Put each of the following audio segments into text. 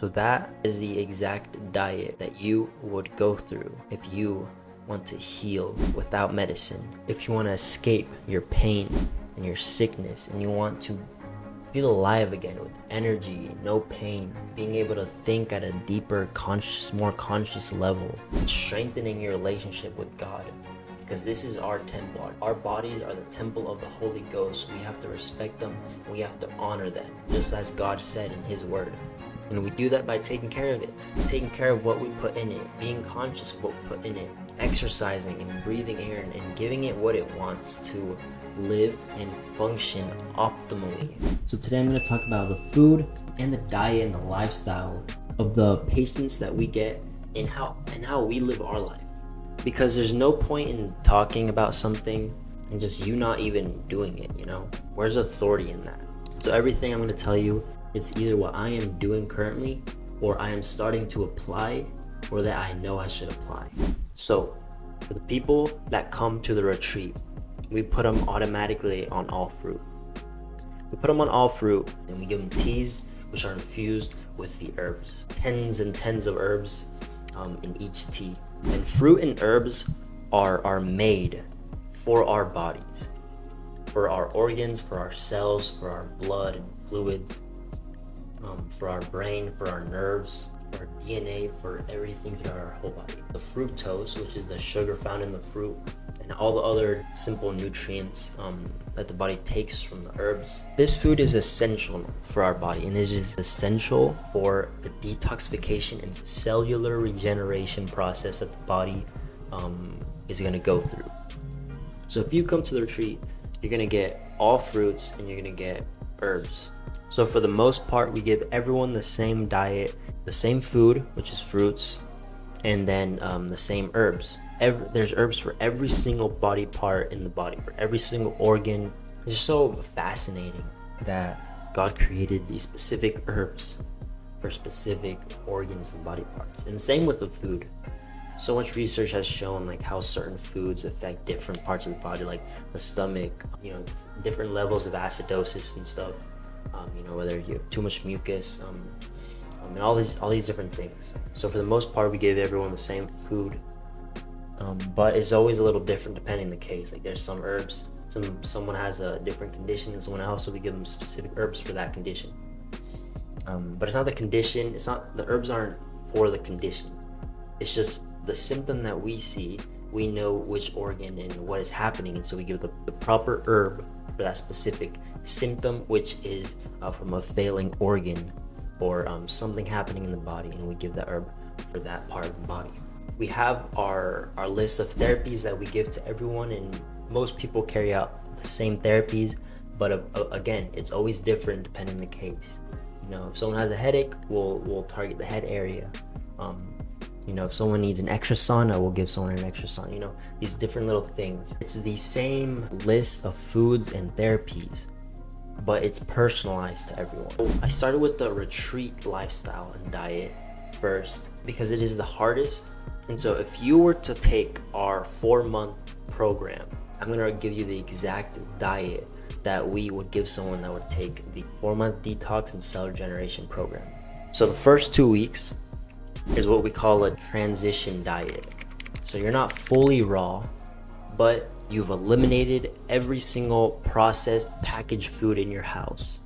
So that is the exact diet that you would go through if you want to heal without medicine. If you want to escape your pain and your sickness, and you want to feel alive again with energy, no pain, being able to think at a deeper, more conscious level, strengthening your relationship with God. Because this is our temple. Our bodies are the temple of the Holy Ghost. We have to respect them. We have to honor them, just as God said in His Word. And we do that by taking care of it, taking care of what we put in it, being conscious of what we put in it, exercising and breathing air and giving it what it wants to live and function optimally. So today I'm going to talk about the food and the diet and the lifestyle of the patients that we get and how we live our life. Because there's no point in talking about something and just you not even doing it, you know? Where's authority in that? So everything I'm going to tell you, it's either what I am doing currently, or I am starting to apply, or that I know I should apply. So for the people that come to the retreat, we put them automatically on all fruit. We put them on all fruit, and we give them teas which are infused with the herbs. Tens and tens of herbs in each tea. And fruit and herbs are made for our bodies, for our organs, for our cells, for our blood and fluids, for our brain, for our nerves, for our DNA, for everything throughout our whole body. The fructose, which is the sugar found in the fruit, and all the other simple nutrients that the body takes from the herbs. This food is essential for our body, and it is essential for the detoxification and cellular regeneration process that the body is going to go through. So if you come to the retreat, you're going to get all fruits and you're going to get herbs. So for the most part, we give everyone the same diet, the same food, which is fruits, and then the same herbs. There's herbs for every single body part in the body, for every single organ. It's just so fascinating that God created these specific herbs for specific organs and body parts. And same with the food. So much research has shown like how certain foods affect different parts of the body, like the stomach, you know, different levels of acidosis and stuff. You know, whether you have too much mucus, and all these different things. So for the most part, we give everyone the same food. But it's always a little different depending on the case. Like there's some herbs, someone has a different condition than someone else, so we give them specific herbs for that condition. But it's not the condition, the herbs aren't for the condition. It's just the symptom that we see, we know which organ and what is happening, and so we give the proper herb for that specific symptom, which is from a failing organ or something happening in the body, and we give the herb for that part of the body. We have our list of therapies that we give to everyone, and most people carry out the same therapies, but again, it's always different depending on the case. You know, if someone has a headache, we'll target the head area. You know, if someone needs an extra sauna, we'll give someone an extra sauna. You know, these different little things. It's the same list of foods and therapies, but it's personalized to everyone. I started with the retreat lifestyle and diet first because it is the hardest. And so if you were to take our 4-month program, I'm going to give you the exact diet that we would give someone that would take the 4-month detox and cell regeneration program. So the first 2 weeks is what we call a transition diet. So you're not fully raw, but you've eliminated every single processed packaged food in your house.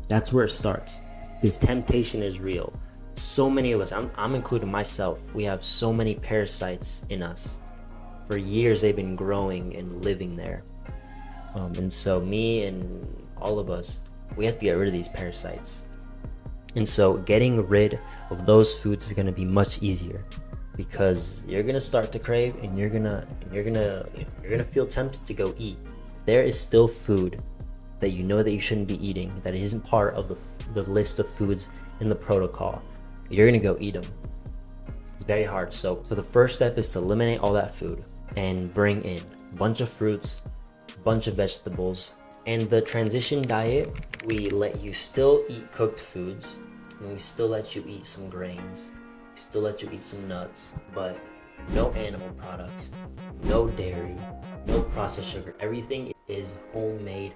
That's where it starts. This temptation is real. So many of us, I'm including myself, we have so many parasites in us. For years they've been growing and living there. And so me and all of us, we have to get rid of these parasites. And so getting rid of those foods is going to be much easier, because you're going to start to crave and you're going to feel tempted to go eat. There is still food that you know that you shouldn't be eating, that isn't part of the list of foods in the protocol. You're going to go eat them. It's very hard. So the first step is to eliminate all that food and bring in a bunch of fruits, a bunch of vegetables. And the transition diet, we let you still eat cooked foods, and we still let you eat some grains, we still let you eat some nuts, but no animal products, no dairy, no processed sugar. Everything is homemade,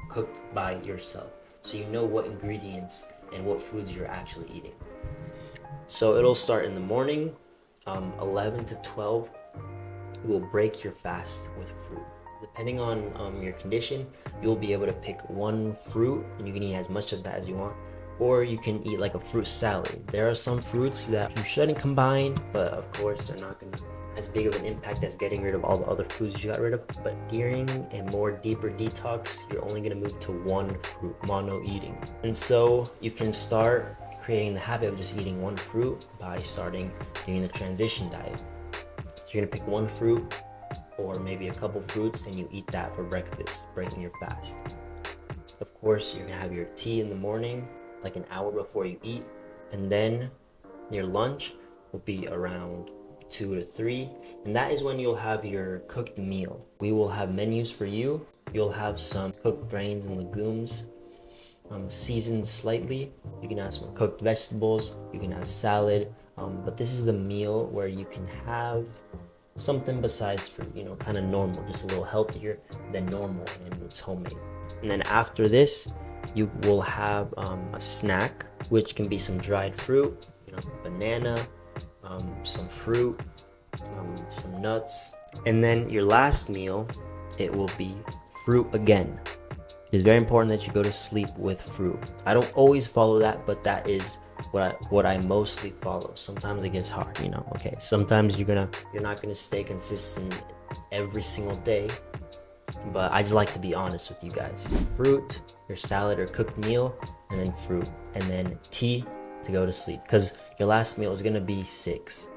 cooked by yourself. So you know what ingredients and what foods you're actually eating. So it'll start in the morning, 11 to 12. You will break your fast with fruit. Depending on your condition, you'll be able to pick one fruit and you can eat as much of that as you want. Or you can eat like a fruit salad. There are some fruits that you shouldn't combine, but of course they're not going to as big of an impact as getting rid of all the other foods you got rid of. But during a more deeper detox, you're only going to move to one fruit, mono eating. And so you can start creating the habit of just eating one fruit by starting doing the transition diet. So you're going to pick one fruit or maybe a couple fruits and you eat that for breakfast, breaking your fast. Of course, you're going to have your tea in the morning, like an hour before you eat, and then your lunch will be around 2 to 3, and that is when you'll have your cooked meal. We will have menus for you. You'll have some cooked grains and legumes, seasoned slightly. You can have some cooked vegetables, you can have salad, but this is the meal where you can have something besides fruit, kind of normal, just a little healthier than normal, and it's homemade. And then after this, you will have a snack, which can be some dried fruit, banana, some fruit, some nuts. And then your last meal, it will be fruit again. It's very important that you go to sleep with fruit. I don't always follow that, but that is what I mostly follow. Sometimes it gets hard, okay. Sometimes you're not gonna stay consistent every single day, but I just like to be honest with you guys. Fruit, your salad or cooked meal, and then fruit, and then tea to go to sleep, because your last meal is gonna be 6.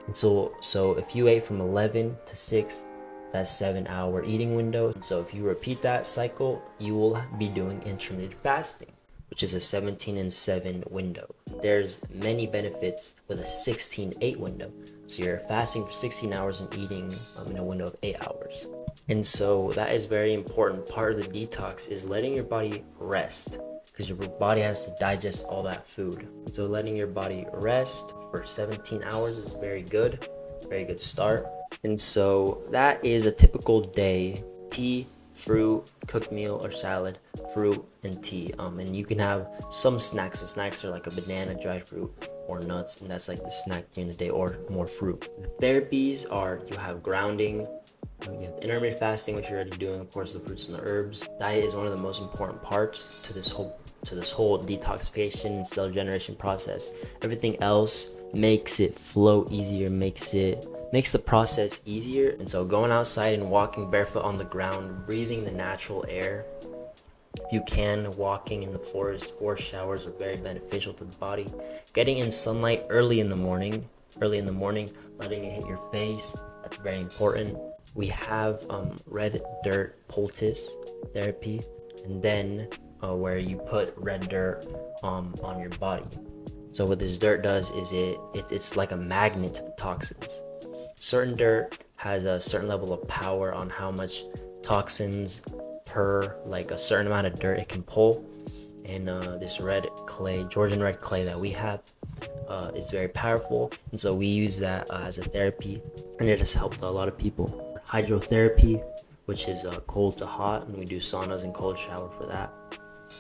And so if you ate from 11 to 6, that's 7-hour eating window. And so if you repeat that cycle, you will be doing intermittent fasting, which is a 17 and 7 window. There's many benefits with a 16-8 window. So you're fasting for 16 hours and eating in a window of 8 hours. And so that is very important. Part of the detox is letting your body rest, because your body has to digest all that food. So letting your body rest for 17 hours is very good start. And so that is a typical day: tea, fruit, cooked meal or salad, fruit, and tea. And you can have some snacks. The snacks are like a banana, dried fruit, or nuts, and that's like the snack during the day, or more fruit. The therapies are, you have grounding, you have intermittent fasting, which you're already doing, of course, the fruits and the herbs. Diet is one of the most important parts to this whole detoxification and cell generation process. Everything else makes it flow easier, makes the process easier. And so going outside and walking barefoot on the ground, breathing the natural air, if you can, walking in the forest showers are very beneficial to the body. Getting in sunlight early in the morning, letting it hit your face, that's very important. We have red dirt poultice therapy, and then where you put red dirt on your body. So what this dirt does is it's like a magnet to the toxins. Certain dirt has a certain level of power on how much toxins per like a certain amount of dirt it can pull. And this red clay, Georgian red clay that we have, is very powerful. And so we use that as a therapy, and it has helped a lot of people. Hydrotherapy, which is cold to hot, and we do saunas and cold shower for that.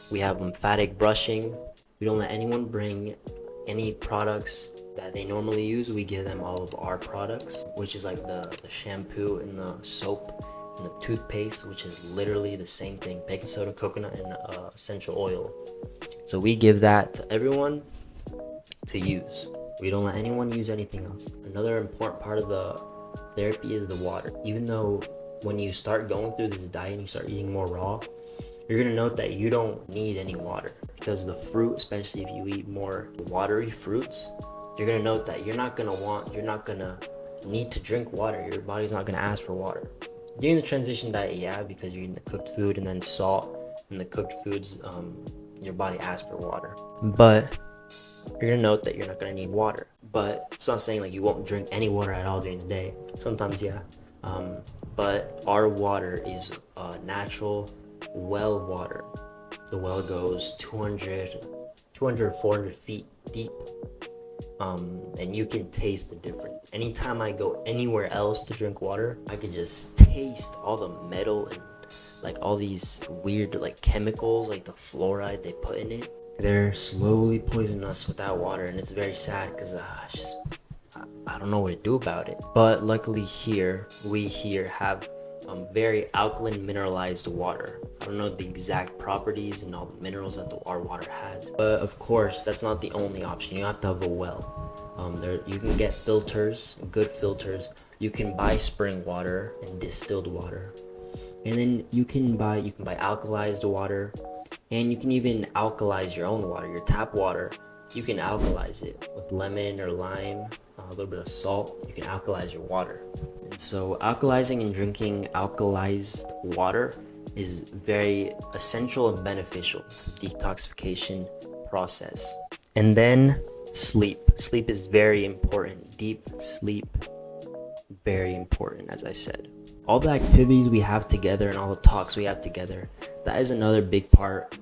We have lymphatic brushing. We don't let anyone bring any products that they normally use. We give them all of our products, which is like the shampoo and the soap and the toothpaste, which is literally the same thing: baking soda, coconut, and essential oil. So we give that to everyone to use. We don't let anyone use anything else. Another important part of the therapy is the water. Even though when you start going through this diet and you start eating more raw, you're gonna note that you don't need any water, because the fruit, especially if you eat more watery fruits, you're gonna note that you're not gonna need to drink water. Your body's not gonna ask for water. During the transition diet, yeah, because you're eating the cooked food and then salt and the cooked foods, your body asks for water. But you're gonna note that you're not gonna need water. But it's not saying like you won't drink any water at all during the day. Sometimes, yeah. But our water is natural well water. The well goes 200 or 400 feet deep. And you can taste the difference. Anytime I go anywhere else to drink water, I can just taste all the metal and like all these weird like chemicals, like the fluoride they put in it. They're slowly poisoning us with that water, and it's very sad because I don't know what to do about it. But luckily we here have very alkaline mineralized water. I don't know the exact properties and all the minerals that our water has, but of course that's not the only option. You have to have a well. You can get filters, good filters. You can buy spring water and distilled water, and then you can buy alkalized water, and you can even alkalize your own water, your tap water. You can alkalize it with lemon or lime, a little bit of salt. You can alkalize your water. And so alkalizing and drinking alkalized water is very essential and beneficial to the detoxification process. And then sleep. Sleep is very important. Deep sleep, very important, as I said. All the activities we have together and all the talks we have together, that is another big part.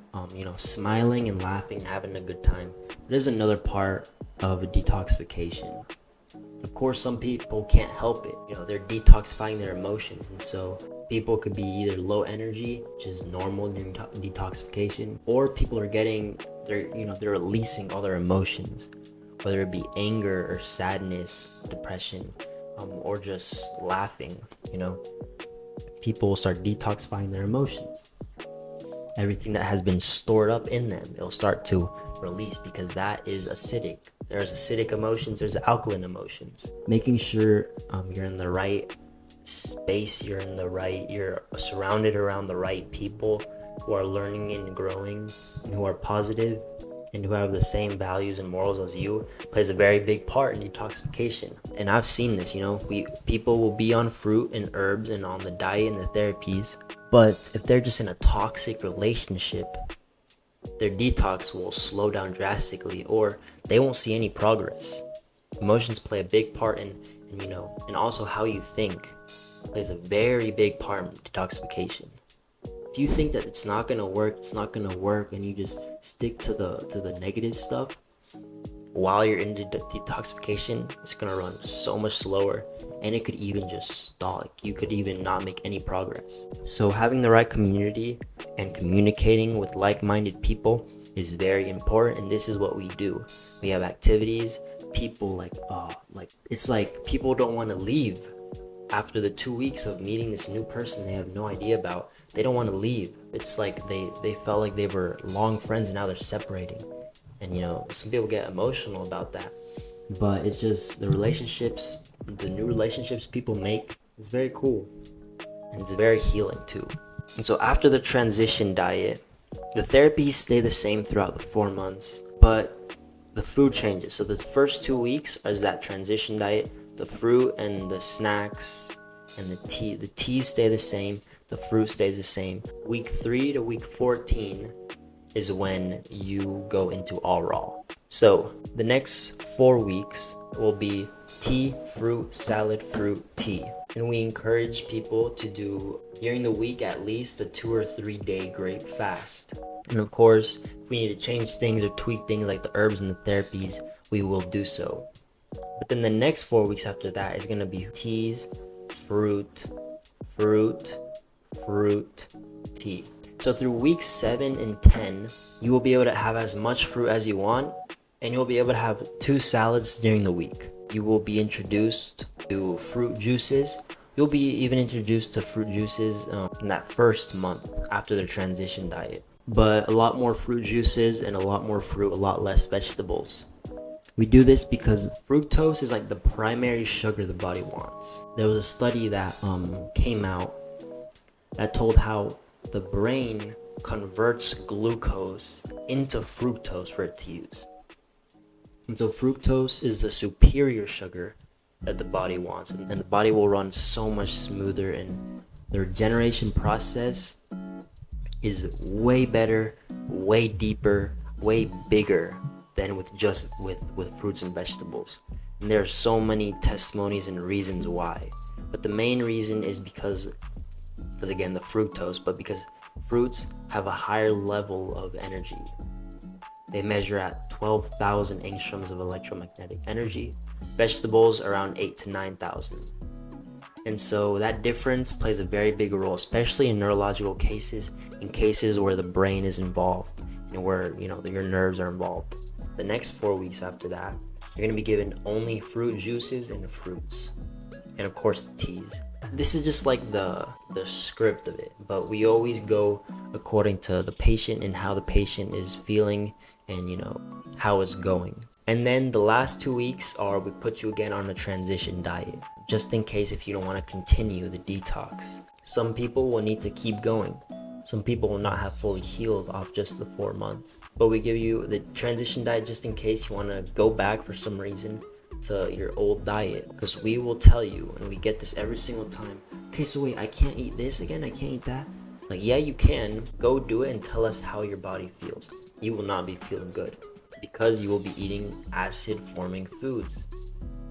Smiling and laughing and having a good time. It is another part of a detoxification. Of course, some people can't help it. They're detoxifying their emotions, and so people could be either low energy, which is normal during detoxification, or people are they're releasing all their emotions, whether it be anger or sadness, depression, or just laughing. People will start detoxifying their emotions. Everything that has been stored up in them, it'll start to release, because that is acidic. There's acidic emotions, there's alkaline emotions. Making sure you're in the right space, you're surrounded around the right people who are learning and growing, and who are positive, and who have the same values and morals as you, plays a very big part in detoxification. And I've seen this, people will be on fruit and herbs and on the diet and the therapies, but if they're just in a toxic relationship, their detox will slow down drastically, or they won't see any progress. Emotions play a big part in and also how you think plays a very big part in detoxification. If you think that it's not gonna work, and you just stick to the negative stuff while you're in detoxification, it's gonna run so much slower, and it could even just stall. You could even not make any progress. So having the right community and communicating with like-minded people is very important, and this is what we do. We have activities. People it's like people don't want to leave after the 2 weeks of meeting this new person they have no idea about. They don't want to leave. It's like they felt like they were long friends, and now they're separating. And some people get emotional about that, but it's just the new relationships people make is very cool, and it's very healing too. And so after the transition diet, the therapies stay the same throughout the 4 months, but the food changes. So the first 2 weeks is that transition diet. The fruit and the snacks and the teas stay the same. The fruit stays the same. Week 3 to week 14 is when you go all raw. So the next 4 weeks will be tea, fruit, salad, fruit, tea. And we encourage people to do during the week at least a 2 or 3 day grape fast. And of course, if we need to change things or tweak things like the herbs and the therapies, we will do so. But then the next 4 weeks after that is going to be teas, fruit, tea. So through weeks 7 and 10, you will be able to have as much fruit as you want, and you'll be able to have 2 salads during the week. You will be introduced to fruit juices. You'll be even introduced to fruit juices in that first month after the transition diet. But a lot more fruit juices and a lot more fruit, a lot less vegetables. We do this because fructose is like the primary sugar the body wants. There was a study that came out that told how the brain converts glucose into fructose for it to use. And so fructose is the superior sugar that the body wants, and the body will run so much smoother, and the regeneration process is way better, way deeper, way bigger than with fruits and vegetables. And there are so many testimonies and reasons why, but the main reason is because again, the fructose, but because fruits have a higher level of energy. They measure at 12,000 angstroms of electromagnetic energy. Vegetables around 8 to 9,000. And so that difference plays a very big role, especially in neurological cases, in cases where the brain is involved. where your nerves are involved. The next 4 weeks after that, you're going to be given only fruit juices and fruits, and of course teas. This is just like the script of it, but we always go according to the patient and how the patient is feeling and how it's going. And then the last 2 weeks we put you again on a transition diet, just in case if you don't want to continue the detox. Some people will need to keep going. Some people will not have fully healed off just the 4 months. But we give you the transition diet just in case you want to go back for some reason to your old diet. Because we will tell you, and we get this every single time, okay, so wait, I can't eat this again? I can't eat that? Like, yeah, you can. Go do it and tell us how your body feels. You will not be feeling good because you will be eating acid-forming foods.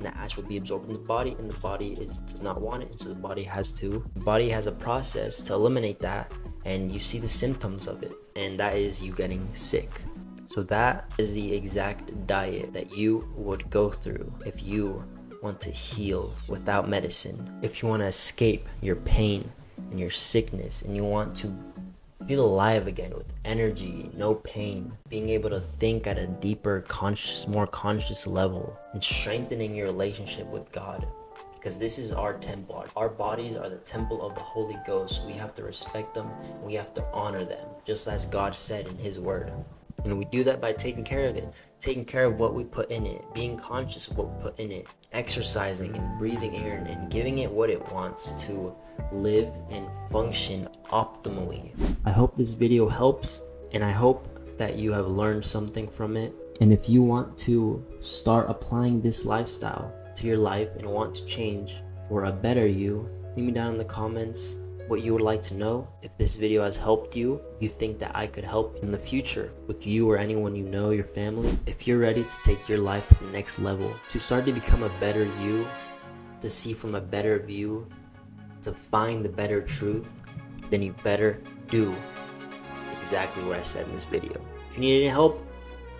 The ash will be absorbed in the body, and the body does not want it, and so the body has a process to eliminate that, and you see the symptoms of it, and that is you getting sick. So that is the exact diet that you would go through if you want to heal without medicine, if you want to escape your pain and your sickness, and you want to feel alive again with energy, no pain, being able to think at a deeper, more conscious level, and strengthening your relationship with God. Because this is our temple. Our bodies are the temple of the Holy Ghost. We have to respect them, and we have to honor them, just as God said in His Word. And we do that by taking care of it, taking care of what we put in it, being conscious of what we put in it, exercising and breathing air and giving it what it wants to live and function optimally. I hope this video helps, and I hope that you have learned something from it. And if you want to start applying this lifestyle to your life and want to change for a better you, leave me down in the comments what you would like to know. If this video has helped you, you think that I could help in the future with you or anyone you know, your family. If you're ready to take your life to the next level, to start to become a better you, to see from a better view, to find the better truth, then you better do exactly what I said in this video. If you need any help,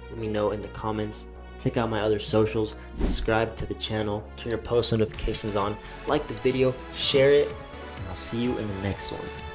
let me know in the comments. Check out my other socials, subscribe to the channel, turn your post notifications on, like the video, share it, and I'll see you in the next one.